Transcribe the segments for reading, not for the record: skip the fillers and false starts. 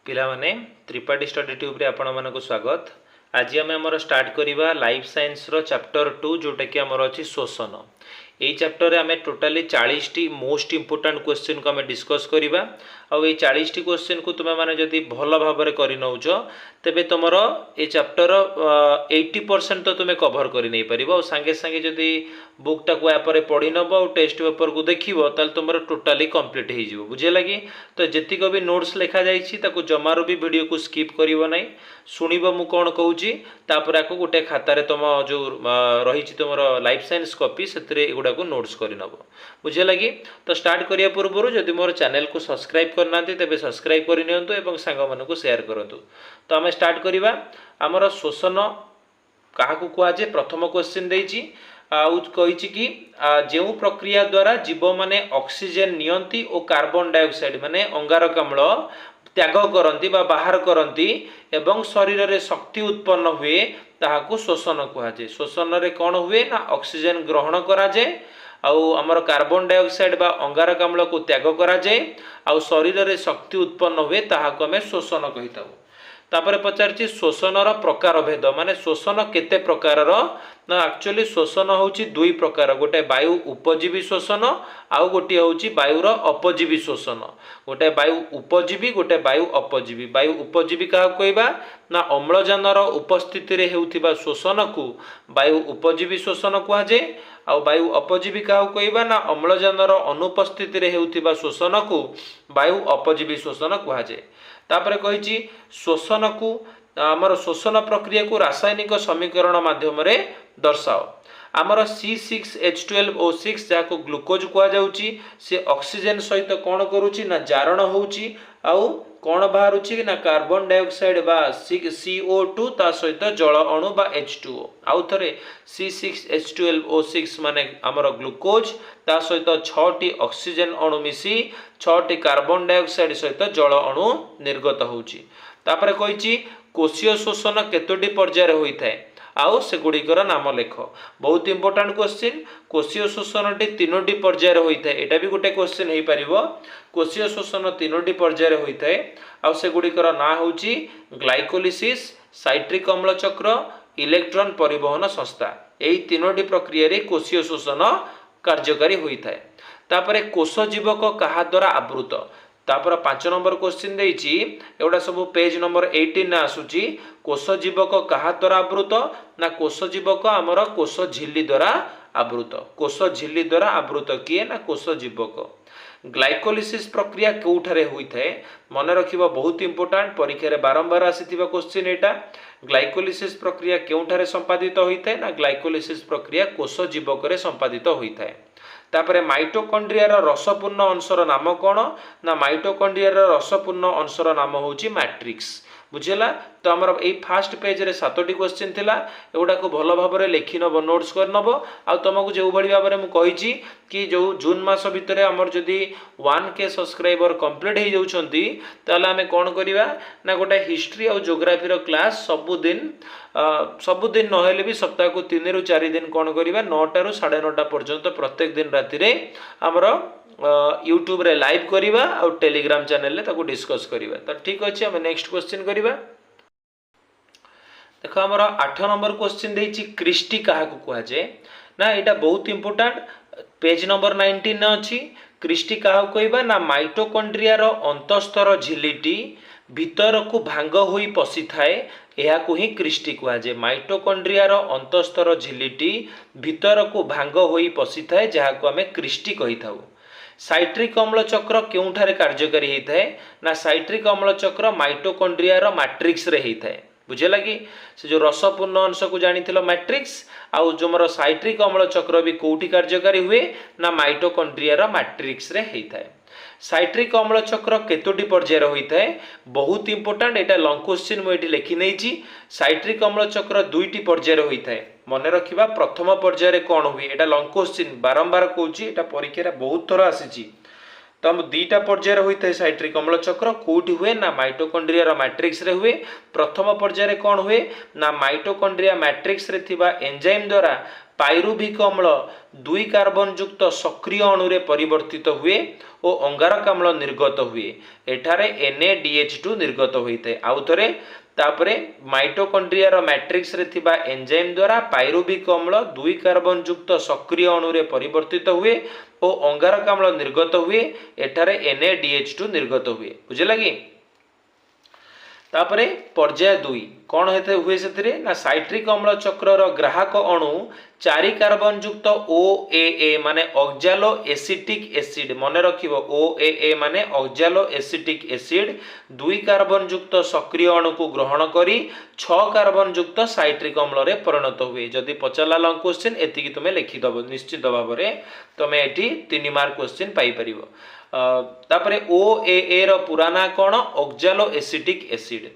पिला माने Tripathi study tube रे आपण मानक स्वागत। आज आम आमर स्टार्ट करवा लाइफ साइंस रो चैप्टर 2 जोटा कि आमर अच्छी शोषण। यही चैप्टर रे आमे totally 40 T most important question को आमे डिस्कस करवा। आउ ये 40 टी क्वेश्चन को तुम माने जदि भल भाव में कर नौच तेबे तुमर ये चैप्टर 80% तो तुम्हें कवर कर नहीं पार। सांगे सांगे जदि बुकटा को यापर पढ़ी नब और टेस्ट पेपर को देखो ताल तुम टोटाली कंप्लीट हो बुझे लगी। तो जीक भी नोट्स लिखा जाता जमार भी वीडियो को स्किप करिवो नहीं शुणव मु कौन कहूँ तापर आपको गोटे खातार तुम जो रही तुम लाइफ साइंस कॉपी से गुड़ा को नोट्स कर नब बुझे लगी। तो स्टार्ट करिया पूर्व जदि मोर चैनल को सब्सक्राइब करना तेबे सब्सक्राइब करनियंतु एवं सांग मानकु शेयर करंतु। तो आम स्टार्ट करिवा आमर शोषण क्या कहुए प्रथम क्वेश्चन देछि कही कि जो प्रक्रिया द्वारा जीव माने ऑक्सीजन नियंती और कार्बन डाइऑक्साइड माने अंगारकाम्ल त्याग करती बाहर करती एवं शरीर में शक्ति उत्पन्न हुए ताहाकू शोषण कहुए। शोषण रे कौन हुए ना ऑक्सीजन ग्रहण करा जाए आउ आमर कार्बन डाइऑक्साइड बा अंगारकाम्ल को त्याग करा जाए आउ शरीर में शक्ति उत्पन्न हुए ताहाकू आमे शोषण कहि थाउ। तापर पचारछि शोषणर प्रकार भेद माने शोषण केते प्रकार ना एक्चुअली शोषण होउछि दुई प्रकार गोटे वायु उपजीवी शोषण आउ गोटे होउछि वायुर अपजीवी शोषण। गोटे वायु उपजीवी गोटे वायु अपजीवी। वायु उपजीवी क्या कहबा ना अम्लजानर उपस्थिति रे हेउथिबा शोषण को वायु उपजीवी शोषण कहा जाए आउ वायु अपजीवी क्या कहबा ना अम्लजानर अनुपस्थिति रे हेउथिबा शोषण को वायु अपजीवी शोषण कहा जाए। तापर कही शोषण को आमर शोषण प्रक्रिया को रासायनिक समीकरण माध्यम रे दर्शाओ। आमर C6H12O6 जहाँ को ग्लूकोज कह जाउची से ऑक्सीजन सहित कौन करुची ना जारण होउची आउ कौन बाहरुची ना कार्बन डाइऑक्साइड बा CO2 ता सहित जल अणु बा H2O। आउ थरे C6H12O6 माने आमर ग्लूकोज ता सहित 6टी ऑक्सीजन अणु मिसी 6टी कार्बन डाइऑक्साइड सहित जल अणु निर्गत होउची। तापर कहिची कोशीय शोषण केतोटी पर्यायर होइथाय आउ से गुड़िकर नाम लेख। बहुत इंपोर्टेंट क्वेश्चन। कोशीय शोषण तीनोटी पर्यायर होइथाय एटा भी गोटे क्वेश्चन हो पार। कोशीय शोषण तीनोटी पर्यायर होइथाय आउ से गुड़िकर ना होउची ग्लाइकोलिसिस साइट्रिक अम्ल चक्र इलेक्ट्रॉन परिवहन संस्था। एही तीनोटी प्रक्रिया रे कोशीय शोषण कार्यकारी होइथाय। तापरे कोश जीवक कहा द्वारा आवृत। तापर 5 नंबर क्वेश्चन देइछि एवडा सब पेज नंबर 18 ना आसुची कोश जीवक कहा द्वारा आवृत ना कोश जीवक आमर कोश झिल्ली द्वारा आवृत। कोश झिल्ली द्वारा आवृत किए ना कोश जीवक। ग्लाइकोलिसिस प्रक्रिया केउठारे होइथाय मन रखिबा बहुत इंपोर्टेंट परीक्षा रे बारंबार आसीथिबा क्वेश्चन एटा। ग्लाइकोलिसिस प्रक्रिया केउठारे संपादित होइथाय ना ग्लाइकोलिसिस प्रक्रिया कोश जीवक रे संपादित होइथाय। तापरे माइटोकॉन्ड्रिया रो रसपूर्ण अंशर नाम कौन ना माइटोकॉन्ड्रिया रो रसपूर्ण अंशर नाम होउची मैट्रिक्स बुझेला। तो आमर ए फास्ट पेज रे 7टी क्वेश्चन थिला एगुडा को भल भाव में लिखि नब नोट्स कर नब। आ तुमको जो भली भाव में कही कि जो जून मास भितर आमर जदि 1K सब्सक्राइबर कंप्लीट हो जाउछंती ताले आमे कोन करिवा ना गोटे हिस्ट्री और ज्योग्राफी रो क्लास सबुदिन नहेले भी सप्ताह को 3 रु 4 दिन कोन करिवा 9टा रु 9:30 पर्यंत प्रत्येक दिन राति रे आमर यूट्यूब रे लाइव करिवा और टेलीग्राम चैनल रे ताको डिस्कस करिवा। तो ठीक अछि हम नेक्स्ट क्वेश्चन करिवा। देखो आमर 8 नंबर क्वेश्चन देछि क्रिस्टी कहा को कहा जाए ना एटा बहुत इंपोर्टेंट पेज नंबर 19 न अछि। क्रिस्टी कहा कहबा ना माइटोकॉन्ड्रिया रो अंतस्तर झिल्लीटी भीतर को भांग होई पसी थाए यह को ही क्रिस्टी कहा जाए। माइटोकॉन्ड्रिया रो अंतस्तर झिल्लीटी भीतर को भांग होई पसी थाए जहा को हमें क्रिस्टी कहि थाउ। साइट्रिक अम्ल चक्र केउठारे कार्यकारी होता है ना साइट्रिक अम्ल चक्र माइटोकॉन्ड्रिया रो मैट्रिक्स रे होता है बुझे लगी। से जो रसपूर्ण अंश को जानी मैट्रिक्स आउ जो मोर साइट्रिक अम्ल चक्र भी कोठी कार्यकारी हुए ना माइटोकॉन्ड्रिया रो मैट्रिक्स रे होता है। साइट्रिक अम्ल चक्र केतोटी पर्यायर होता है बहुत इंपोर्टेंट एटा लॉन्ग क्वेश्चन मुझे लिखि नहीं। साइट्रिक अम्ल चक्र 2टी पर्यायर होता है मन रखिबा। प्रथम पर्यायर कौन हुए एटा लॉन्ग क्वेश्चन बारंबार कहूँ एटा परीक्षा रे बहुत थर आसीची। तो हम दुईटा पर्यायर होता है साइट्रिक अम्ल चक्र कौटी हुए ना माइटोकॉन्ड्रिया मैट्रिक्स रे हुए। प्रथम पर्यायर कौन हुए ना माइटोकॉन्ड्रिया मैट्रिक्स रे थिबा एंजाइम द्वारा पाइरुभिक अम्ल 2 कार्बन युक्त सक्रिय अणु रे परिवर्तित हुए और अंगारक अम्ल निर्गत हुए। एठारे NaDH2 निर्गत होता है। आउ थरे तापरे माइटोकॉन्ड्रिया मैट्रिक्स रे थिबा एंजाइम द्वारा पाइरुभिक अम्ल 2 कार्बन युक्त सक्रिय अणु रे परिवर्तित हुए और अंगारक अम्ल निर्गत हुए। एठारे NaDH2 निर्गत हुए। बुझे कि तापरे पर्याय 2 कौन हेते हुए से ना साइट्रिक अम्ल चक्र ग्राहक अणु 4 कार्बन युक्त OAA माने ऑक्जालो एसिटिक एसिड मन रखिबो OAA माने ऑक्जालो एसिटिक एसिड 2 कार्बन युक्त सक्रिय अणु को ग्रहण करी 6 कार्बन युक्त साइट्रिक अम्ल रे परिणत हुए। जदि पचारला लॉन्ग क्वेश्चन एतिकी तुमे लिखि दबो निश्चित भाव में तुमे एठी 3 मार्क क्वेश्चन पाई परिबो। तापरे OAA रो पूरा ना कौन ऑक्जालो एसिटिक एसिड।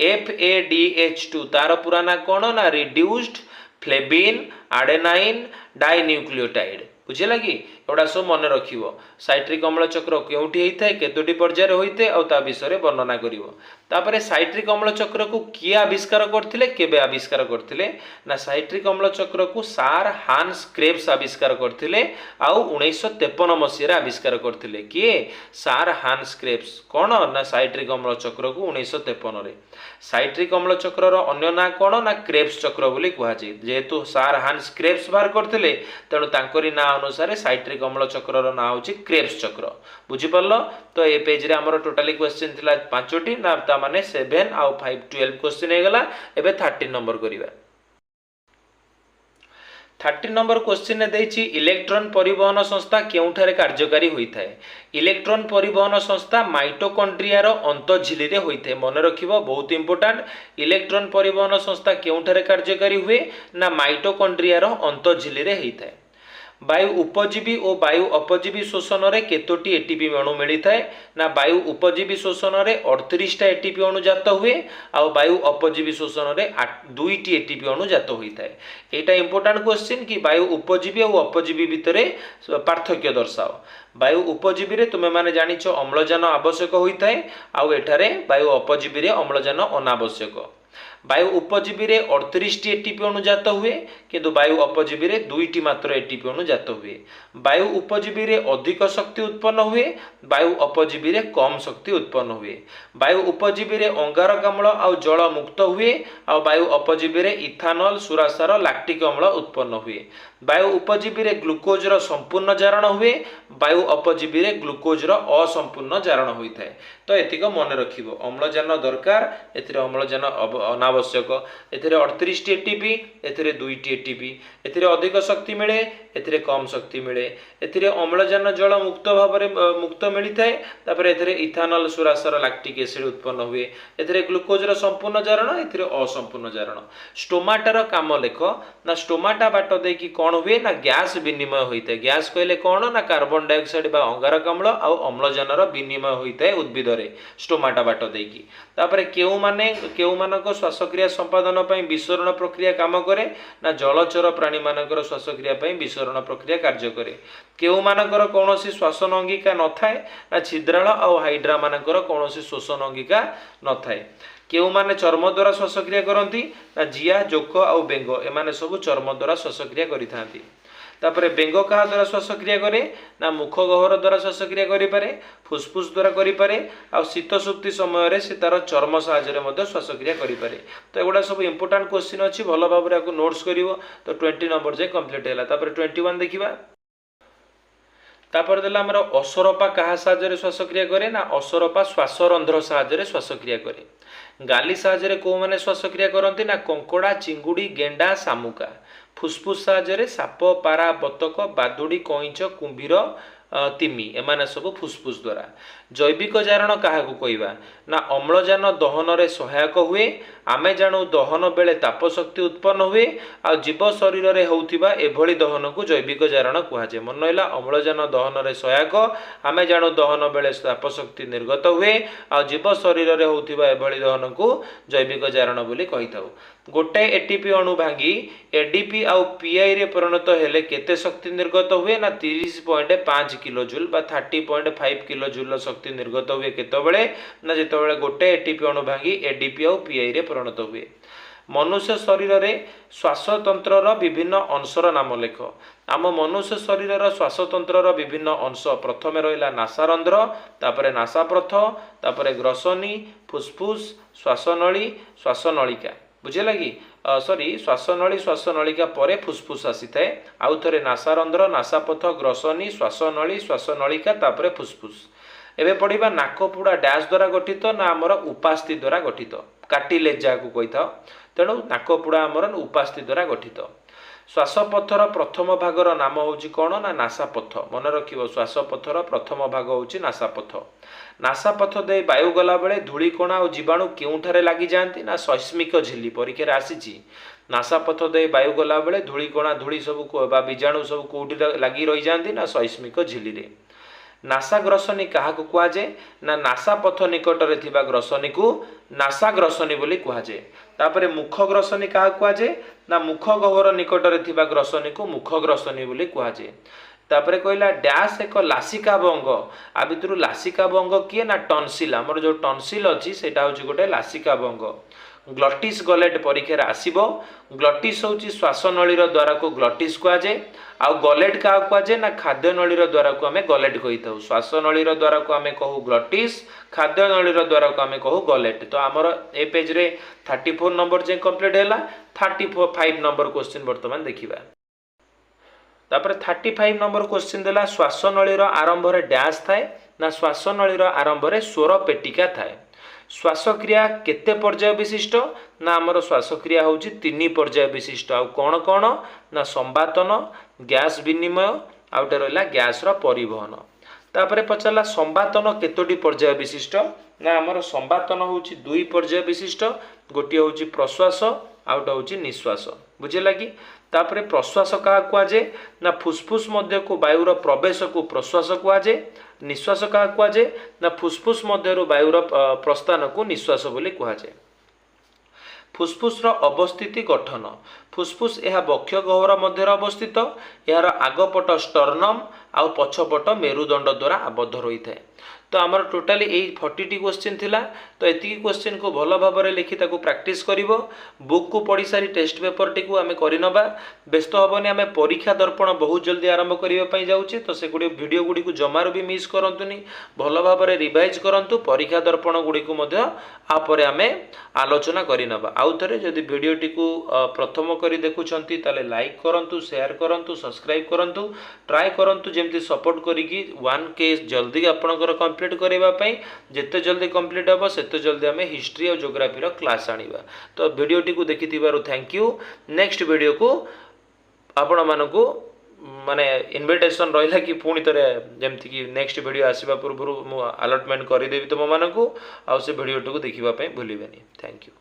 FADH2 तार पूरा ना कौन ना रिड्यूस्ड फ्लेविन आडेनाइन डाइन्यूक्लियोटाइड। बुझे लगी एवडा सब मन रखिबो। साइट्रिक अम्ल चक्र केउठी होता है केतोटी पर्यायर होते और ता विषय वर्णना करिवो। तापरे साइट्रिक अम्ल चक्र को किए आविष्कार करथिले केबे आविष्कार करथिले ना साइट्रिक अम्ल चक्र को सार हांस क्रेब्स आविष्कार करथिले आउ 1953 मसीह आविष्कार करथिले। किए सार हांस क्रेब्स कौन ना साइट्रिक अम्ल चक्र को 1953 रे। साइट्रिक अम्ल चक्र रो अन्य ना कौन ना क्रेब्स चक्र बोली कुहा जाय। जेहेतु सार हांस क्रेब्स बाहर करथिले तेणु तांकरी ना अनुसार साइट्रिक अम्ल चक्र रो ना होची क्रेब्स चक्र। बुझी परलो तो ए पेज रे हमर टोटली क्वेश्चन थिला 5टी ना ता माने 7 आउ 5 12 क्वेश्चन हे गला। एबे 13 नंबर करिवा। 13 नंबर क्वेश्चन ने देछि इलेक्ट्रॉन परिवहन संस्था केउठारे कार्यकारी होइथा है। इलेक्ट्रॉन परिवहन संस्था माइटोकॉन्ड्रिया रो अंतःझिल्ली रे होइथा है। मन रखिबो बहुत इंपोर्टेंट। इलेक्ट्रॉन परिवहन संस्था केउठारे कार्यकारी हुए ना माइटोकॉन्ड्रिया रो अंतःझिल्ली रे होइथा है। वायु उपजीवी और वायु अपजीवी शोषण रे केतोटी एटीपी अणु मिलता है ना वायु उपजीवी शोषण रे 38टा एटीपी अणु जात हुए आ वायु अपजीवी शोषण रे 2टी एटीपी अणु जात होता है। एटा इंपोर्टेंट क्वेश्चन कि वायु उपजीवी और अपजीवी भितर पार्थक्य दर्शाओ। वायु उपजीवी रे तुमे माने जानिछ अम्लजान आवश्यक होता है आउ एठारे वायु अपजीवी रे अम्लजान अनावश्यक। वायु उपजीवी रे 38टी एटीपी अणु जात हुए किंतु वायु अपजीवी रे 2टी मात्र एटीपी अणु जात हुए। वायु उपजीवी रे अधिक शक्ति उत्पन्न हुए वायु अपजीवी रे कम शक्ति उत्पन्न हुए। वायु उपजीवी रे अंगारक अम्ल आउ जल मुक्त हुए आउ वायु अपजीवी रे इथानॉल सुरासार लैक्टिक अम्ल उत्पन्न हुए। वायु उपजीवी रे ग्लूकोज रो संपूर्ण जारण हुए वायु अपजीवी रे ग्लूकोज रो असंपूर्ण जारण होइथाय। तो एतिक मन रखिबो अम्लजान दरकार एथिरे अम्लजान अनावश्यक। एथिरे 38टी एटीपी एथिरे 2टी एटीपी। एथिरे अधिक शक्ति मिले एथिरे कम शक्ति मिले। एथिरे अम्लजान जल मुक्त भाव मुक्त मिलिथाय। तापर एथिरे इथानॉल सुरासार लैक्टिक एसिड उत्पन्न हुए। एथिरे ग्लूकोज रो संपूर्ण जारण एथिरे असंपूर्ण जारण। स्टोमाटार काम लेख ना स्टोमाटा बाट देकी कौन हुए ना गैस विनिमय होता है। गैस कहले कौन ना कार्बन डाइऑक्साइड बा अंगारक अम्ल आउ अम्लजान विनिमय होता है उद्भिद रे स्टोमाटा बाट देकी। तापरे केउ मानक श्वासक्रिया संपादन पई विसरण प्रक्रिया काम करे ना जलचर प्राणी मानकर श्वासक्रिया पई विसरण प्रक्रिया कार्य करे। केउ मानकर कोनोसी श्वसन अंगिका न थाए ना छिद्राल आउ हाइड्रा मानकर कोनोसी श्वसन अंगिका न थाए। केउ माने चर्म द्वारा श्वासक्रिया करती ना जिया जोक आउ बेंग एमाने सब चर्म द्वारा श्वासक्रिया करिथांती। तापरे बेंग कहा द्वारा श्वासक्रिया करे ना मुख गह्वर द्वारा श्वासक्रिया करि पारे फुसफुस द्वारा करि पारे आ शीत सुप्ति समय रे से तार चर्म साहाय्य रे मध्य श्वासक्रिया करि पारे। तो एगुडा सब इंपोर्टेंट क्वेश्चन अछि भलो भाबरे आकु नोट्स करिवो। तो 20 नंबर जे कंप्लीट हैला। तापरे 21 देखिबा। तापर देला हमर असरपा कहा साहाय्य रे श्वासक्रिया करे ना असरपा श्वासरंध्र साहाय्य रे श्वासक्रिया करे। गाली साहाय्य रे को माने श्वासक्रिया करती ना कंकड़ा चिंगुड़ी गेंडा शामुका। फुसफुस साहाय्य रे साप पारा बतक बादुड़ी कईंच कुंभीर तिमी एमाने सब फुसफुस द्वारा। जैविक जारण क्या कहवा ना अम्लजान दहन में सहायक हुए आमे जानू दहन बेले तापशक्ति उत्पन्न हुए आ जीव शरीर में होउथिबा एभली दहन को जैविक जारण कहुए मन रहा अम्लजान दहन में सहायक आमे जानू दहन बेले तापशक्ति निर्गत हुए आ जीव शरीर में होउथिबा एभली दहन को जैविक जारण बोली कहि थाउ गोटे एटीपी अणु भांगी एडीपी आउ पीआई रे परिणत हेले केते शक्ति निर्गत हुए ना 30.5 किलो जूल बा 30.5 किलो जूल शक्ति निर्गत हुए केतबेले ना जेतबेले गोटे एटीपी अणु भांगी एडीपी आउ पीआई रे परिणत हुए मनुष्य शरीर रे श्वासतंत्र विभिन्न अंशर नाम लेख आम मनुष्य शरीर श्वासतंत्र विभिन्न अंश प्रथम रहा नासारंध्र तापरे नासाप्रथ तापरे ग्रसनी फुसफुस श्वासनली श्वासनलिका बुझेगा कि सॉरी श्वासनली श्वासनलिका परे फुसफुस आसी थाए आउ थे नासारंध्र नासापथ ग्रसनी श्वासनली श्वासनलिका तापरे फुसफुस एबे पढ़िबा नाकपुड़ा डैश द्वारा गठित ना आमर उपास्थि द्वारा गठित कार्टिलेज जहाँ कही था तेणु नाकपुड़ा आमर उपास्थि द्वारा गठित श्वासपथर प्रथम भागर नाम होची कौन ना नासापथ मन रखिबो श्वासपथर प्रथम भाग होची नासापथ नासापथ दे वायु गला बेले धूलिकणा और जीवाणु केउठारे लागि जांती ना सैस्मिक झिल्ली परीक्षा आसीची नासापथ दे वायु गला बेले धूलिकणा धूली सब बा बीजाणु सब कोउठी लागि रही जांती ना सैस्मिक झिल्ली रे नासा ग्रसनी क्या कहुए ना नासापथ निकट में थिबा ग्रसनी को नासा ग्रसनी बोली कहुए तापरे मुख ग्रसनी क्या कहुए ना मुख गह्वर निकट में थिबा ग्रसनी को मुख ग्रसनी बोली कहुए तापरे कहला डैश एक लासिका बंग आ भितर लासिका बंग किए ना टनसिल आमर जो टनसिल अच्छी सेटा हूँ गोटे लासिका बंग ग्लटिस गलेट परीक्षा आसब ग्लटिस हूँ श्वासनलीर द्वारा को ग्लटिस कहुए आउ गलेट क्या कहुए ना खाद्य नलीर द्वारा को आम गलेट कही था श्वासनलीर द्वारा को आम कहू ग्लटिस खाद्य नलीर द्वारा को आम कहू गलेट तो आमर ए पेज रे 34 नंबर जे कंप्लीट है 35 नंबर क्वेश्चन बर्तमान देखा तापर 35 नंबर क्वेश्चन देला श्वासनलीर आरंभ रे डैश थाए ना श्वासनलीर आरंभ रे स्वर पेटिका थाए श्वासक्रिया केते पर्याय विशिष्ट ना आमर श्वासक्रिया होची 3 पर्याय विशिष्ट आउ कौन कौन ना संवातन गैस विनिमय आउटे रहा गैस रो परिवहन तापरे पचारा संवातन केतोटी पर्याय विशिष्ट ना आमर संवातन होची 2 पर्याय विशिष्ट गोटे होची प्रश्वास आउटा होची निश्वास बुझेला कि तापरे प्रश्वास क्या कहुए ना फुसफुस मध्य को वायुर प्रवेश को प्रश्वास कहुए निश्वास क्या कहुए ना फुसफुस मध्य वायुर प्रस्थान को निश्वास बोली कहुए फुसफुस अवस्थिति गठन फुसफुस यह बक्ष गह्वर मध्य अवस्थित यार आगपट स्टर्नम आउ पछपट मेरुदंड द्वारा आबद्ध रही है तो आमर टोटाली यही 40 क्वेश्चन थिला तो एति क्वेश्चन को भल भाव में लिखि ताकू प्रैक्टिस करिवो बुक को पढ़ी सारी टेस्ट पेपर टी को आमे करिनबा व्यस्त हबनी आमे परीक्षा दर्पण बहुत जल्दी आरंभ करिवा पई जाउची तो से गुडी वीडियो गुडी को जमार भी मिस करंतुनी भल भाव में रिवाइज करंतु परीक्षा दर्पण गुडी को मध्य आ परे आमे आलोचना करिनबा आउ थरे जदि वीडियो टी को प्रथम करी देखुछंती ताले लाइक करंतु शेयर करंतु सब्सक्राइब करंतु ट्राई करंतु जेमति सपोर्ट करिकी 1K जल्दी आपनकर कंप्लीट करबा पई जेते जल्दी कंप्लीट हो सेते जल्दी आमे हिस्ट्री और ज्योग्राफी रो क्लास आनिबा तो वीडियो टी को देखिथिबारु थैंक यू नेक्स्ट वीडियो को आपण मानकू माने इनविटेशन रहिला कि पुणी तरे जेमति कि नेक्स्ट वीडियो आसीबा पूर्व मु अलॉटमेंट करि देबी तुम मानकू आ से वीडियो टी को देखिबा पई भूलिबेनी थैंक यू।